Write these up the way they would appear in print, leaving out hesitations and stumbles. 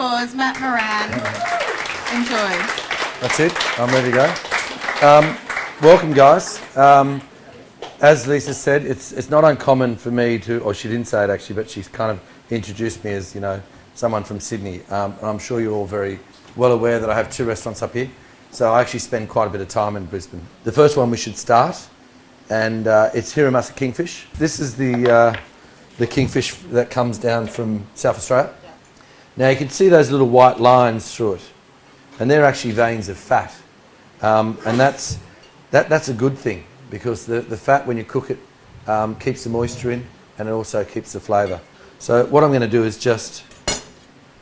applause, Matt Moran. Enjoy. That's it. I'm ready to go. Welcome, guys. As Lisa said, it's not uncommon for me to, or she didn't say it actually, but she's kind of introduced me as, you know, someone from Sydney. And I'm sure you're all very well aware that I have 2 restaurants up here. So I actually spend quite a bit of time in Brisbane. The first one we should start, and it's Seared Kingfish. This is the kingfish that comes down from South Australia. Now you can see those little white lines through it, and they're actually veins of fat, and that's a good thing, because the fat, when you cook it, keeps the moisture in, and it also keeps the flavour. So what I'm going to do is just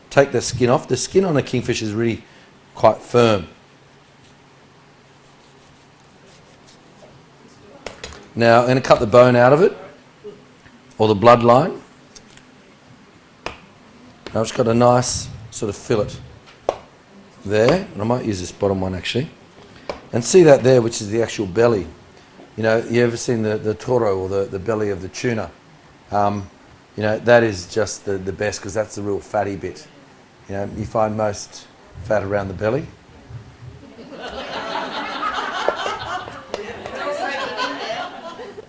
take the skin off. The skin on a kingfish is really quite firm. Now I'm going to cut the bone out of it, or the bloodline. I've just got a nice sort of fillet there, and I might use this bottom one actually. And see that there, which is the actual belly. You know, you ever seen the toro, or the belly of the tuna? You know, that is just the best, because that's the real fatty bit. You know, you find most fat around the belly.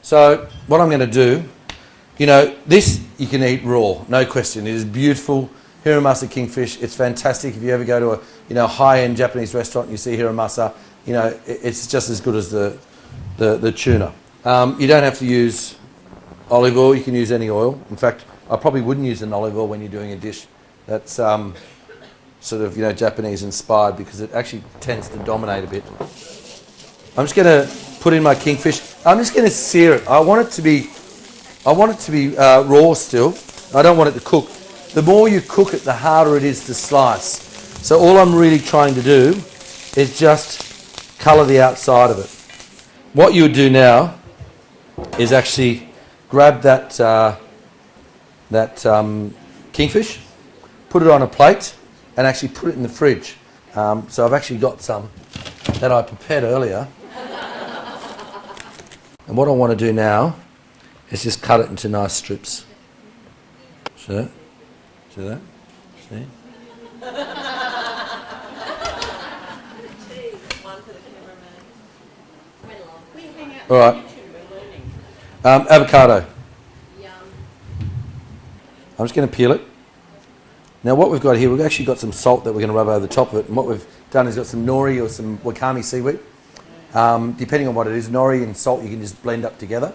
So what I'm going to do, you know, this you can eat raw, no question. It is beautiful. Hiramasa kingfish, it's fantastic. If you ever go to a high-end Japanese restaurant and you see hiramasa, you know, it's just as good as the tuna. You don't have to use olive oil. You can use any oil. In fact, I probably wouldn't use an olive oil when you're doing a dish that's sort of, you know, Japanese inspired, because it actually tends to dominate a bit. I'm just going to put in my kingfish. I'm just going to sear it. I want it to be raw still. I don't want it to cook. The more you cook it, the harder it is to slice. So all I'm really trying to do is just colour the outside of it. What you would do now is actually grab that kingfish, put it on a plate, and actually put it in the fridge. So I've actually got some that I prepared earlier. And what I want to do now is just cut it into nice strips. See that? See that? See? All right. Avocado. I'm just going to peel it. Now what we've got here, we've actually got some salt that we're going to rub over the top of it. And what we've done is got some nori, or some wakame seaweed. Depending on what it is, nori and salt you can just blend up together.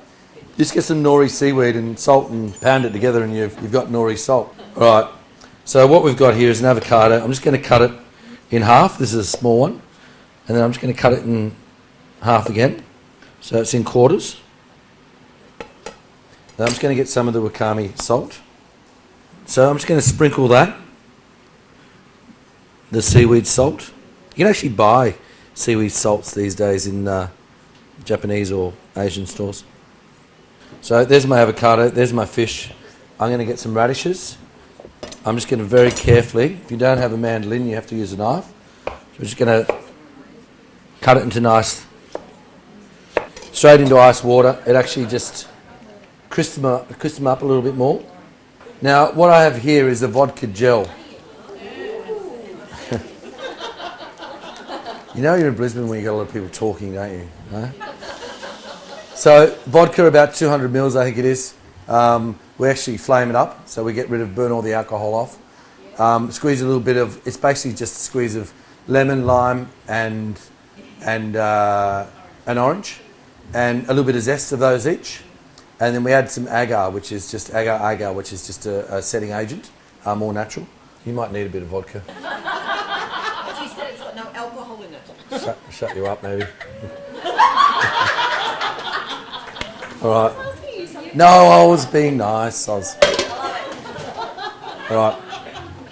Just get some nori seaweed and salt and pound it together, and you've got nori salt. All right. So what we've got here is an avocado. I'm just going to cut it in half. This is a small one. And then I'm just going to cut it in half again. So it's in quarters. Then I'm just going to get some of the wakame salt. So I'm just going to sprinkle that, the seaweed salt. You can actually buy seaweed salts these days in Japanese or Asian stores. So there's my avocado, there's my fish. I'm going to get some radishes. I'm just going to very carefully, if you don't have a mandolin, you have to use a knife. So we're just going to cut it into nice, straight into ice water. It actually just crisps them up a little bit more. Now what I have here is a vodka gel. You know you're in Brisbane when you got a lot of people talking, don't you? Huh? So vodka, about 200 mils, I think it is. We actually flame it up, so we burn all the alcohol off. Squeeze a little bit of, it's basically just a squeeze of lemon, lime, and an orange, and a little bit of zest of those each. And then we add some agar, which is just a setting agent, more natural. You might need a bit of vodka. She said it's got no alcohol in it. Shut you up, maybe. All right. No, I was being nice. All right.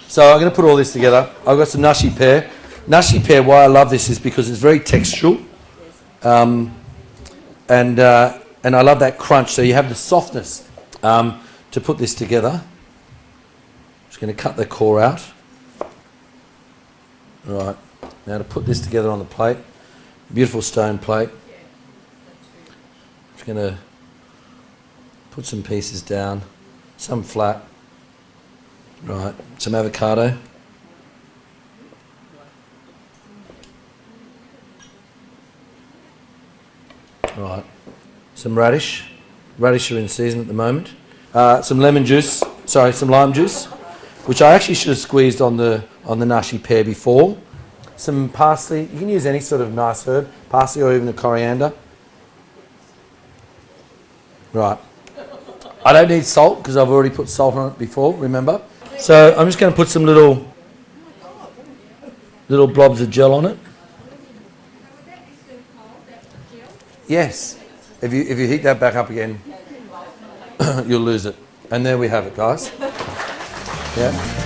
So I'm going to put all this together. I've got some nashi pear. Nashi pear, why I love this is because it's very textural. And I love that crunch. So you have the softness to put this together. Just going to cut the core out. All right. Now to put this together on the plate. Beautiful stone plate. Just going to put some pieces down, some flat. Right, some avocado. Right. Some radish. Radish are in season at the moment. Some lemon juice. Sorry, some lime juice, which I actually should have squeezed on the nashi pear before. Some parsley. You can use any sort of nice herb, parsley or even a coriander. Right. I don't need salt because I've already put salt on it before, remember? So I'm just going to put some little blobs of gel on it. Yes. If you heat that back up again, you'll lose it. And there we have it, guys. Yeah.